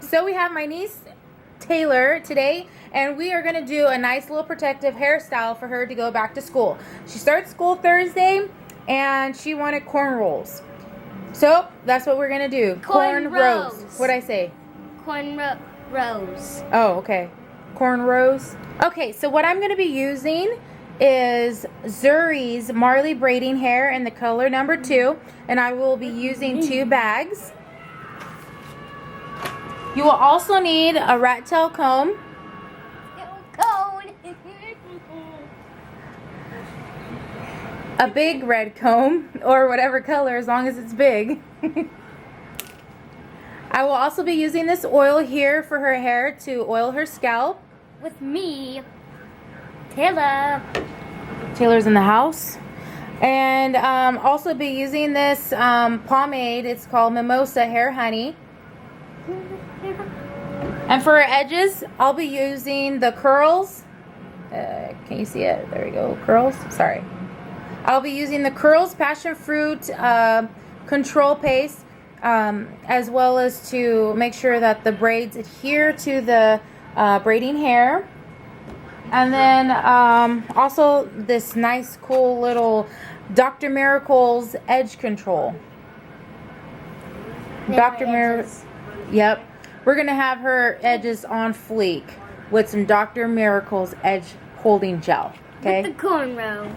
So we have my niece Taylor today, and we are going to do a nice little protective hairstyle for her to go back to school. She starts school Thursday, and she wanted corn rolls. So that's what we're going to do. Corn rows. What'd I say? Corn rows. Oh, okay. Corn rows. Okay, so what I'm going to be using is Zuri's Marley braiding hair in the color number 2, and I will be using 2 bags. You will also need a rat tail comb. A big red comb, or whatever color, as long as it's big. I will also be using this oil here for her hair to oil her scalp. With me, Taylor. Taylor's in the house. And also be using this pomade. It's called Mimosa Hair Honey. And for her edges, I'll be using the curls. Can you see it? There we go. Curls. Sorry. I'll be using the Curls Passion Fruit Control Paste, as well as to make sure that the braids adhere to the braiding hair. And then also this nice cool little Dr. Miracle's Edge Control. Dr. Miracle. Yep. We're going to have her edges on fleek with some Dr. Miracle's Edge Holding Gel. Okay. With the cornrow.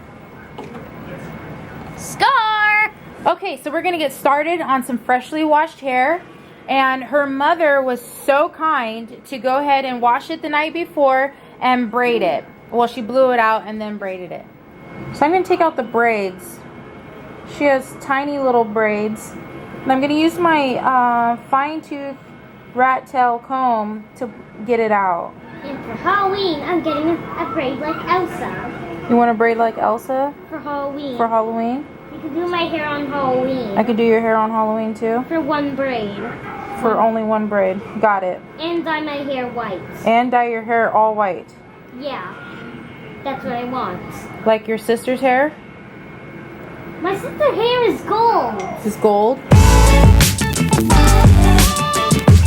Scar! Okay, so we're going to get started on some freshly washed hair. And her mother was so kind to go ahead and wash it the night before and braid it. Well, she blew it out and then braided it. So I'm going to take out the braids. She has tiny little braids. And I'm going to use my fine tooth rat tail comb to get it out. And for Halloween, I'm getting a braid like Elsa. You want to braid like Elsa? For Halloween. For Halloween? You can do my hair on Halloween. I could do your hair on Halloween too? For one braid. For only one braid. Got it. And dye my hair white. And dye your hair all white. Yeah. That's what I want. Like your sister's hair? My sister's hair is gold. This is gold?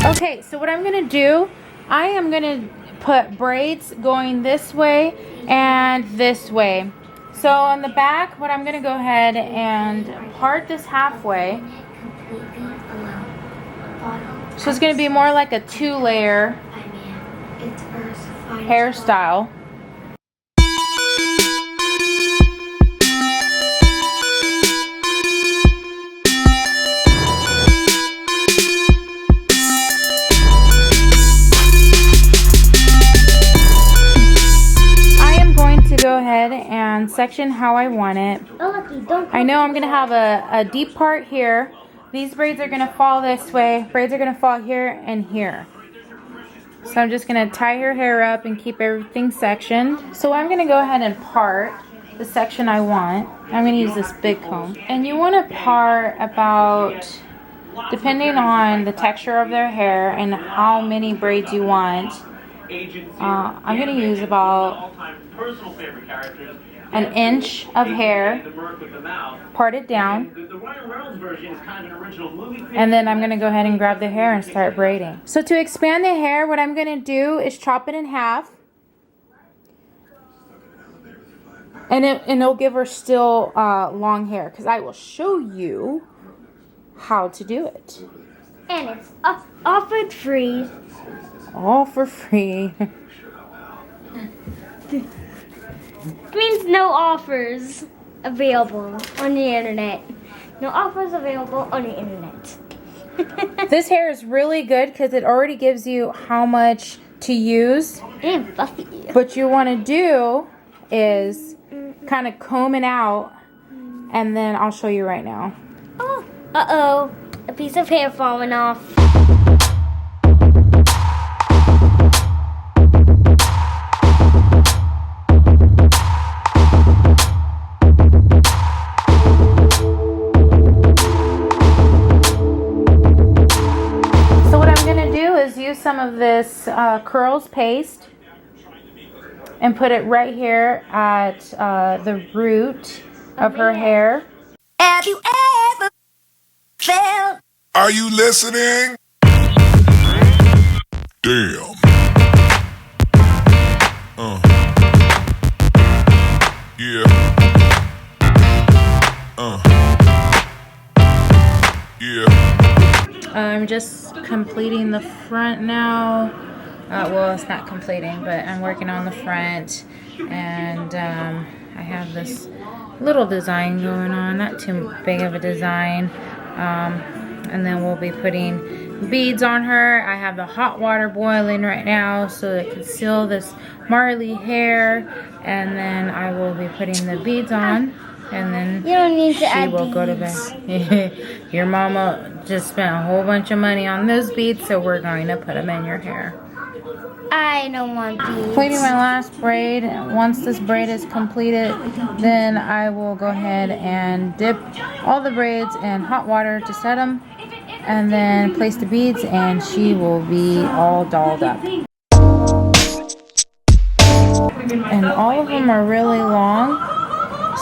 Okay, so what I'm going to do, I am going to put braids going this way and this way. So on the back, what I'm going to go ahead and part this halfway. So it's going to be more like a 2-layer hairstyle. Go ahead and section how I want it. I know I'm going to have a deep part here. These braids are going to fall this way. Braids are going to fall here and here. So I'm just going to tie her hair up and keep everything sectioned. So I'm going to go ahead and part the section I want. I'm going to use this big comb. And you want to part about, depending on the texture of their hair and how many braids you want, I'm going to use about an inch of hair, part it down, and then I'm going to go ahead and grab the hair and start braiding. So to expand the hair, what I'm going to do is chop it in half, and it'll give her still long hair, because I will show you how to do it. And it's offered free. All for free. Means no offers available on the internet. No offers available on the internet. This hair is really good because it already gives you how much to use. And fluffy. What you want to do is kind of comb it out, and then I'll show you right now. Oh, uh-oh. A piece of hair falling off. Use some of this curls paste and put it right here at the root of her hair. Have you ever felt? Are you listening? Damn. Yeah. Yeah. I'm just completing the front now. Well, it's not completing, but I'm working on the front, and I have this little design going on, not too big of a design, and then we'll be putting beads on her. I have the hot water boiling right now so it can seal this Marley hair, and then I will be putting the beads on, and then You don't need to add she will go to bed. Your mama just spent a whole bunch of money on those beads, so we're going to put them in your hair. I don't want these. Completing my last braid. Once this braid is completed, then I will go ahead and dip all the braids in hot water to set them, and then place the beads, and she will be all dolled up. And all of them are really long,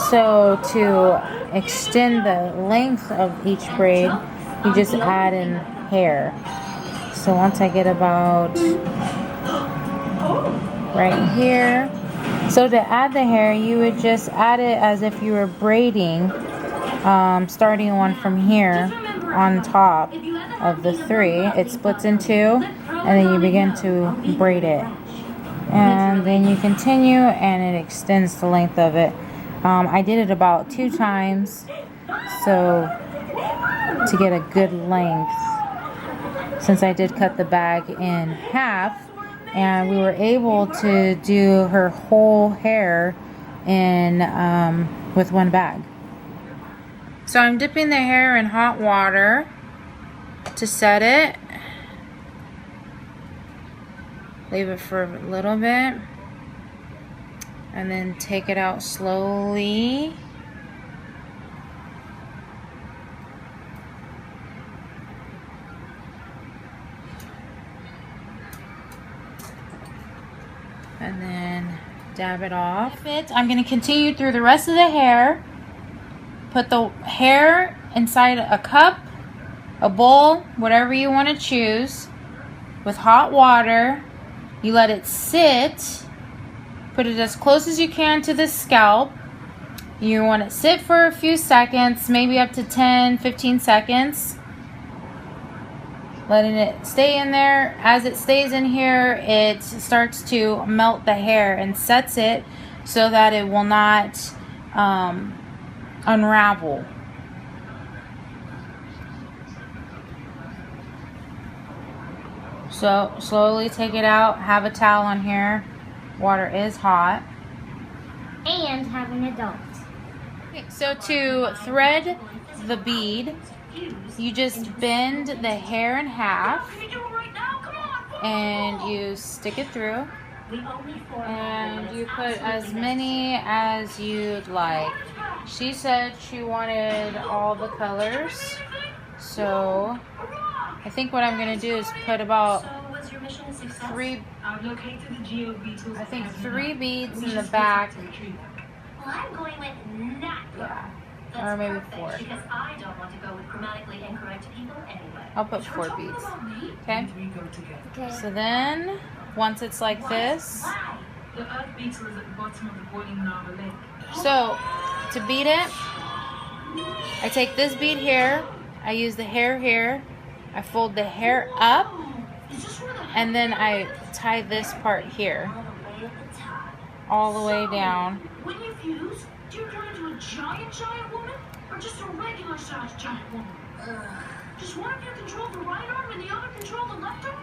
so to extend the length of each braid, you just add in hair. So once I get about right here, so to add the hair, you would just add it as if you were braiding, starting one from here on top of the three. It splits in two, and then you begin to braid it, and then you continue, and it extends the length of it. I did it about 2 times, so to get a good length, since I did cut the bag in half, and we were able to do her whole hair in with one bag. So I'm dipping the hair in hot water to set it. Leave it for a little bit, and then take it out slowly. And then dab it off. I'm going to continue through the rest of the hair. Put the hair inside a cup, a bowl, whatever you want to choose, with hot water. You let it sit. Put it as close as you can to the scalp. You want it sit for a few seconds, maybe up to 10-15 seconds. Letting it stay in there. As it stays in here, it starts to melt the hair and sets it so that it will not unravel. So slowly take it out. Have a towel on here. Water is hot. And have an adult. Okay, so to thread the bead, you just bend the hair in half, and you stick it through, and you put as many as you'd like. She said she wanted all the colors, so I think what I'm going to do is put about three beads in the back. I'm going with not. Yeah. Or maybe 4. Because I don't want to go with grammatically incorrect people anyway. I'll put 4 beads. Okay? So then, once it's like this, so to bead it, I take this bead here, I use the hair here, I fold the hair up, and then I tie this part here, all the way down. When you fuse, do you turn into a giant woman, or just a regular sized giant woman? Just one of you control the right arm and the other control the left arm?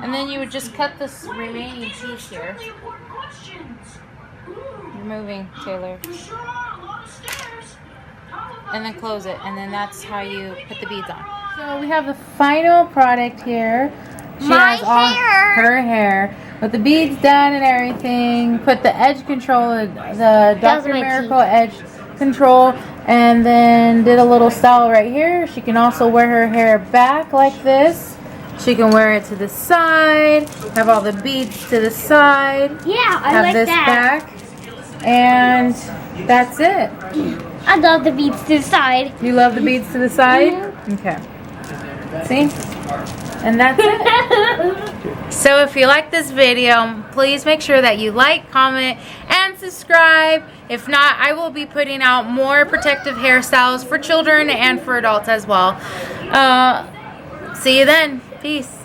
And then you would just cut this remaining piece here. Important questions. You're moving, Taylor. There sure are a lot of stairs. And then close it, and then that's how you put the beads on. So we have the final product here. She has all her hair with the beads done and everything. Put the edge control, the Dr. Miracle edge control, and then did a little style right here. She can also wear her hair back like this. She can wear it to the side, have all the beads to the side. Yeah, I have like this that. back, and that's it. I love the beads to the side. You love the beads to the side? Mm-hmm. Okay. See? And that's it. So if you like this video, please make sure that you like, comment, and subscribe. If not, I will be putting out more protective hairstyles for children and for adults as well. See you then. Peace.